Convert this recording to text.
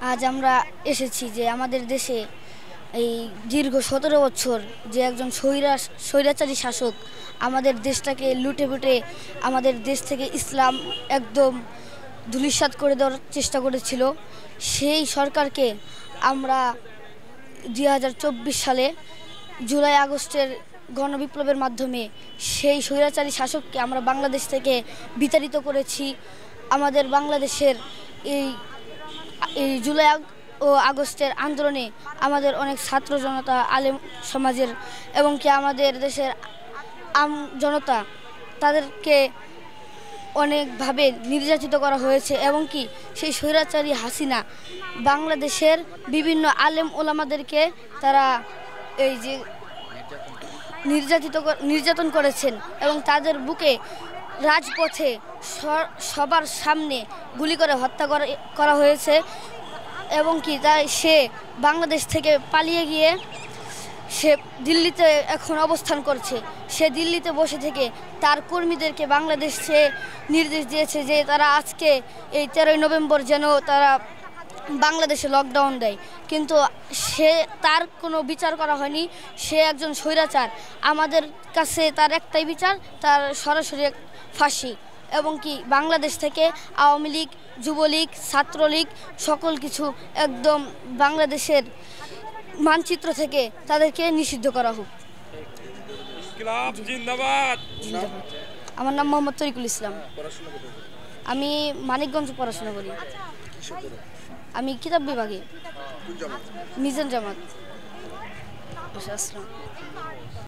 আজ আমরা এসেছি যে আমাদের দেশে এই দীর্ঘ 17 বছর যে একজন স্বৈরাচারী শাসক আমাদের দেশটাকে লুটে পুটে আমাদের দেশ থেকে ইসলাম একদম ধূলিসাৎ করে দেওয়ার চেষ্টা করেছিল, সেই সরকারকে আমরা 2024 সালে জুলাই আগস্টের গণবিপ্লবের মাধ্যমে সেই স্বৈরাচারী শাসককে আমরা বাংলাদেশ থেকে বিতাড়িত করেছি। আমাদের বাংলাদেশের এই এই জুলাই ও আগস্টের আন্দোলনে আমাদের অনেক ছাত্র জনতা, আলেম সমাজের এবং কি আমাদের দেশের আম জনতা, তাদেরকে অনেকভাবে নির্যাতিত করা হয়েছে এবং কি সেই স্বৈরাচারী হাসিনা বাংলাদেশের বিভিন্ন আলেম ওলামাদেরকে তারা এই যে নির্যাতন করেছেন এবং তাদের বুকে রাজপথে সবার সামনে গুলি করে হত্যা করা হয়েছে এবং কি তাই সে বাংলাদেশ থেকে পালিয়ে গিয়ে সে দিল্লিতে এখন অবস্থান করছে। সে দিল্লিতে বসে থেকে তার কর্মীদেরকে বাংলাদেশে নির্দেশ দিয়েছে যে তারা আজকে এই 13ই নভেম্বর যেন তারা বাংলাদেশে লকডাউন দেয়, কিন্তু সে তার কোনো বিচার করা হয়নি। সে একজন স্বৈরাচার। আমাদের কাছে তার একটাই বিচার, তার সরাসরি ফাঁসি এবং কি বাংলাদেশ থেকে আওয়ামী লীগ, যুবলীগ, ছাত্রলীগ সকল কিছু একদম বাংলাদেশের মানচিত্র থেকে তাদেরকে নিষিদ্ধ করা হোক। আমার নাম মোহাম্মদ তরিকুল ইসলাম। আমি মানিকগঞ্জ পড়াশোনা করি। আমি কিতাব বিভাগে। মিজান জামাত। আসসালাম।